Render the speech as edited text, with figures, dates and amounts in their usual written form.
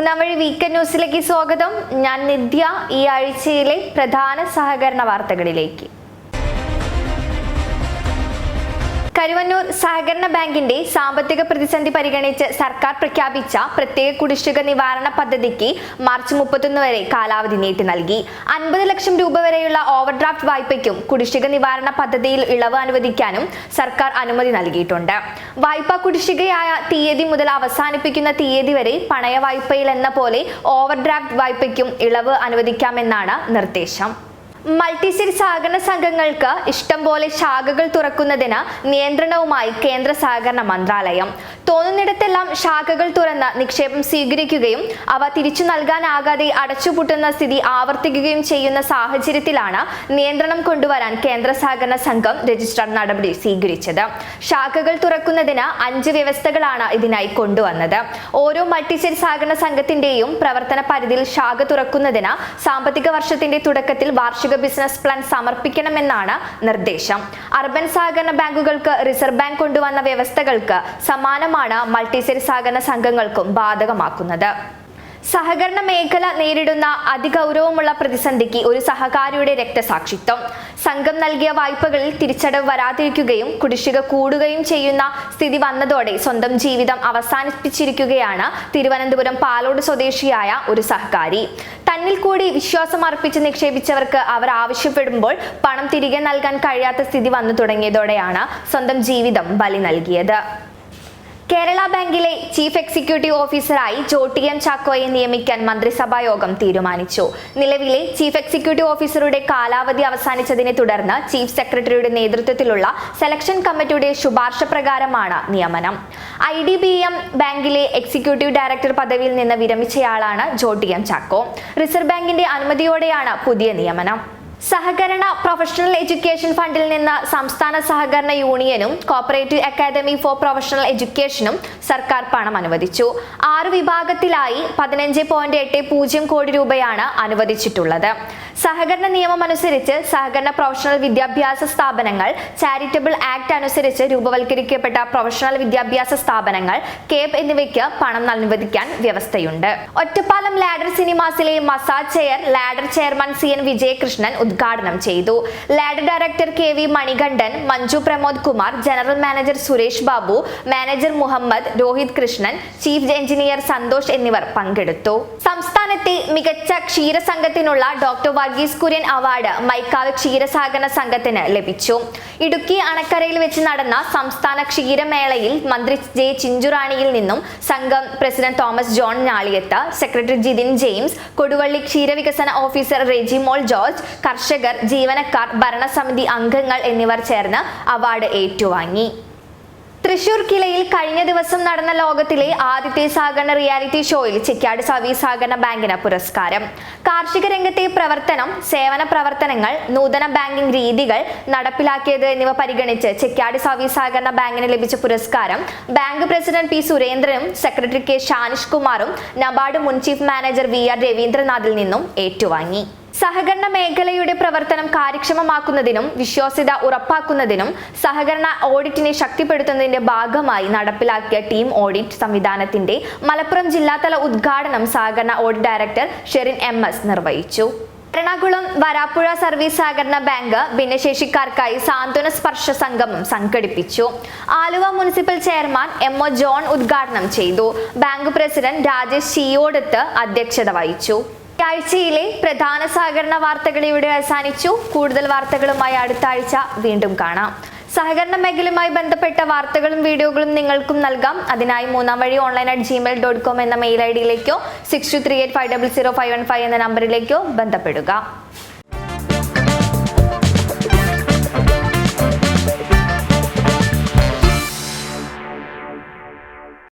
മൂന്നാം വഴി വീക്കെൻഡ് ന്യൂസിലേക്ക് സ്വാഗതം. ഞാൻ നിത്യ. ഈ ആഴ്ചയിലെ പ്രധാന സഹകരണ വാർത്തകളിലേക്ക്. കരുവന്നൂർ സഹകരണ ബാങ്കിന്റെ സാമ്പത്തിക പ്രതിസന്ധി പരിഗണിച്ച് സർക്കാർ പ്രഖ്യാപിച്ച പ്രത്യേക കുടിശ്ശിക നിവാരണ പദ്ധതിക്ക് മാർച്ച് 31 വരെ കാലാവധി നീട്ടി നൽകി. 50 ലക്ഷം രൂപ വരെയുള്ള ഓവർഡ്രാഫ്റ്റ് വായ്പയ്ക്കും കുടിശ്ശിക നിവാരണ പദ്ധതിയിൽ ഇളവ് അനുവദിക്കാനും സർക്കാർ അനുമതി നൽകിയിട്ടുണ്ട്. വായ്പാ കുടിശ്ശികയായ തീയതി മുതൽ അവസാനിപ്പിക്കുന്ന തീയതി വരെ പണയ വായ്പയിൽ എന്ന പോലെ ഓവർഡ്രാഫ്റ്റ് വായ്പയ്ക്കും ഇളവ് അനുവദിക്കാമെന്നാണ് നിർദ്ദേശം. മൾട്ടിസ്റ്റേറ്റ് സഹകരണ സംഘങ്ങൾക്ക് ഇഷ്ടം പോലെ ശാഖകൾ തുറക്കുന്നതിന് നിയന്ത്രണവുമായി കേന്ദ്ര സഹകരണ മന്ത്രാലയം. തോന്നുന്നിടത്തെല്ലാം ശാഖകൾ തുറന്ന് നിക്ഷേപം സ്വീകരിക്കുകയും അവ തിരിച്ചു നൽകാനാകാതെ അടച്ചുപൂട്ടുന്ന സ്ഥിതി ആവർത്തിക്കുകയും ചെയ്യുന്ന സാഹചര്യത്തിലാണ് നിയന്ത്രണം കൊണ്ടുവരാൻ കേന്ദ്ര സഹകരണ സംഘം രജിസ്ട്രാർ നടപടി സ്വീകരിച്ചത്. ശാഖകൾ തുറക്കുന്നതിന് 5 വ്യവസ്ഥകളാണ് ഇതിനായി കൊണ്ടുവന്നത്. ഓരോ മൾട്ടിസ്റ്റേറ്റ് സഹകരണ സംഘത്തിന്റെയും പ്രവർത്തന പരിധിയിൽ ശാഖ തുറക്കുന്നതിന് സാമ്പത്തിക വർഷത്തിന്റെ തുടക്കത്തിൽ വാർഷിക ബിസിനസ് പ്ലാൻ സമർപ്പിക്കണമെന്നാണ് നിർദ്ദേശം. അർബൻ സഹകരണ ബാങ്കുകൾക്ക് റിസർവ് ബാങ്ക് കൊണ്ടുവന്ന വ്യവസ്ഥകൾക്ക് സമാനമാണ് മൾട്ടിസ്റ്റേറ്റ് സഹകരണ സംഘങ്ങൾക്കും ബാധകമാക്കുന്നത്. സഹകരണ മേഖല നേരിടുന്ന അതിഗൗരവമുള്ള പ്രതിസന്ധിക്ക് ഒരു സഹകാരിയുടെ രക്തസാക്ഷിത്വം. സംഘം നൽകിയ വായ്പകളിൽ തിരിച്ചടവ് വരാതിരിക്കുകയും കുടിശ്ശിക കൂടുകയും ചെയ്യുന്ന സ്ഥിതി വന്നതോടെ സ്വന്തം ജീവിതം അവസാനിപ്പിച്ചിരിക്കുകയാണ് തിരുവനന്തപുരം പാലോട് സ്വദേശിയായ ഒരു സഹകാരി. തന്നിൽ കൂടി വിശ്വാസം അർപ്പിച്ച് നിക്ഷേപിച്ചവർക്ക് അവർ ആവശ്യപ്പെടുമ്പോൾ പണം തിരികെ നൽകാൻ കഴിയാത്ത സ്ഥിതി വന്നു തുടങ്ങിയതോടെയാണ് സ്വന്തം ജീവിതം ബലി നൽകിയത്. കേരള ബാങ്കിലെ ചീഫ് എക്സിക്യൂട്ടീവ് ഓഫീസറായി ജോട്ടിയം ചാക്കോയെ നിയമിക്കാൻ മന്ത്രിസഭാ യോഗം തീരുമാനിച്ചു. നിലവിലെ ചീഫ് എക്സിക്യൂട്ടീവ് ഓഫീസറുടെ കാലാവധി അവസാനിച്ചതിനെ തുടർന്ന് ചീഫ് സെക്രട്ടറിയുടെ നേതൃത്വത്തിലുള്ള സെലക്ഷൻ കമ്മിറ്റിയുടെ ശുപാർശ പ്രകാരമാണ് നിയമനം. IDBM ബാങ്കിലെ എക്സിക്യൂട്ടീവ് ഡയറക്ടർ പദവിയിൽ നിന്ന് വിരമിച്ചയാളാണ് ജോട്ടിയം ചാക്കോ. റിസർവ് ബാങ്കിന്റെ അനുമതിയോടെയാണ് പുതിയ നിയമനം. സഹകരണ പ്രൊഫഷണൽ എഡ്യൂക്കേഷൻ ഫണ്ടിൽ നിന്ന് സംസ്ഥാന സഹകരണ യൂണിയനും കോപ്പറേറ്റീവ് അക്കാദമി ഫോർ പ്രൊഫഷണൽ എഡ്യൂക്കേഷനും സർക്കാർ പണം അനുവദിച്ചു. 6 വിഭാഗത്തിലായി 15.80 കോടി രൂപയാണ് അനുവദിച്ചിട്ടുള്ളത്. സഹകരണ നിയമം അനുസരിച്ച് സഹകരണ പ്രൊഫഷണൽ വിദ്യാഭ്യാസ സ്ഥാപനങ്ങൾ, ചാരിറ്റബിൾ ആക്ട് അനുസരിച്ച് രൂപവൽക്കരിക്കപ്പെട്ട പ്രൊഫഷണൽ വിദ്യാഭ്യാസ സ്ഥാപനങ്ങൾ, കേബ് എന്നിവയ്ക്ക് പണം അനുവദിക്കാൻ വ്യവസ്ഥയുണ്ട്. ഒറ്റപ്പാലം ലാഡർ സിനിമാസിലെ massage chair ladder chairman CN Vijayakrishnan ഉദ്ഘാടനം ചെയ്തു. Ladder director KV Manikandan, Manju Pramod Kumar, general manager Suresh Babu, manager Muhammad, Rohit Krishnan, chief engineer Santhosh എന്നിവർ പങ്കെടുത്തു. സംസ്ഥാനത്തെ മികച്ച ക്ഷീരസംഘത്തിനുള്ള ഡോക്ടർ വർഗീസ് കുര്യൻ അവാർഡ് മൈക്കാവ് ക്ഷീരസഹകരണ സംഘത്തിന് ലഭിച്ചു. ഇടുക്കി അണക്കരയിൽ വെച്ച് നടന്ന സംസ്ഥാന ക്ഷീരമേളയിൽ മന്ത്രി J. ചിഞ്ചുറാണിയിൽ നിന്നും സംഘം പ്രസിഡന്റ് തോമസ് ജോൺ ഞാളിയത്ത്, സെക്രട്ടറി ജിതിൻ ജെയിംസ്, കൊടുവള്ളി ക്ഷീരവികസന ഓഫീസർ റെജിമോൾ ജോർജ്, കർഷകർ, ജീവനക്കാർ, ഭരണസമിതി അംഗങ്ങൾ എന്നിവർ ചേർന്ന് അവാർഡ് ഏറ്റുവാങ്ങി. തൃശൂർ കിലയിൽ കഴിഞ്ഞ ദിവസം നടന്ന ലോകത്തിലെ ആദ്യത്തെ സഹകരണ റിയാലിറ്റി ഷോയിൽ ചെക്യാട് സർവീസ് സഹകരണ ബാങ്കിന് പുരസ്കാരം. കാർഷിക രംഗത്തെ പ്രവർത്തനം, സേവന പ്രവർത്തനങ്ങൾ, നൂതന ബാങ്കിംഗ് രീതികൾ നടപ്പിലാക്കിയത് എന്നിവ പരിഗണിച്ച് ചെക്യാട് സർവീസ് സഹകരണ ബാങ്കിന് ലഭിച്ച പുരസ്കാരം ബാങ്ക് പ്രസിഡന്റ് P. സുരേന്ദ്രനും സെക്രട്ടറി K. ഷാനിഷ് കുമാറും നബാർഡ് മുൻ ചീഫ് മാനേജർ VR. രവീന്ദ്രനാഥിൽ നിന്നും ഏറ്റുവാങ്ങി. സഹകരണ മേഖലയുടെ പ്രവർത്തനം കാര്യക്ഷമമാക്കുന്നതിനും വിശ്വാസ്യത ഉറപ്പാക്കുന്നതിനും സഹകരണ ഓഡിറ്റിനെ ശക്തിപ്പെടുത്തുന്നതിന്റെ ഭാഗമായി നടപ്പിലാക്കിയ ടീം ഓഡിറ്റ് സംവിധാനത്തിന്റെ മലപ്പുറം ജില്ലാതല ഉദ്ഘാടനം സഹകരണ ഓഡിറ്റ് ഡയറക്ടർ ഷെറിൻ MS നിർവഹിച്ചു. എറണാകുളം വരാപ്പുഴ സർവീസ് സഹകരണ ബാങ്ക് ഭിന്നശേഷിക്കാർക്കായി സാന്ത്വന സ്പർശ സംഗമം സംഘടിപ്പിച്ചു. Aluva municipal chairman MO John ഉദ്ഘാടനം ചെയ്തു. ബാങ്ക് പ്രസിഡന്റ് രാജേഷ് ചീയോടത്ത് അധ്യക്ഷത വഹിച്ചു. ആഴ്ചയിലെ പ്രധാന സഹകരണ വാർത്തകൾ ഇവിടെ അവസാനിച്ചു. കൂടുതൽ വാർത്തകളുമായി അടുത്ത ആഴ്ച വീണ്ടും കാണാം. സഹകരണ മേഖലയുമായി ബന്ധപ്പെട്ട വാർത്തകളും വീഡിയോകളും നിങ്ങൾക്കും നൽകാം. അതിനായി മൂന്നാം വഴി online@gmail.com എന്ന മെയിൽ ID യിലേക്കോ 6238500515 എന്ന നമ്പറിലേക്കോ ബന്ധപ്പെടുക.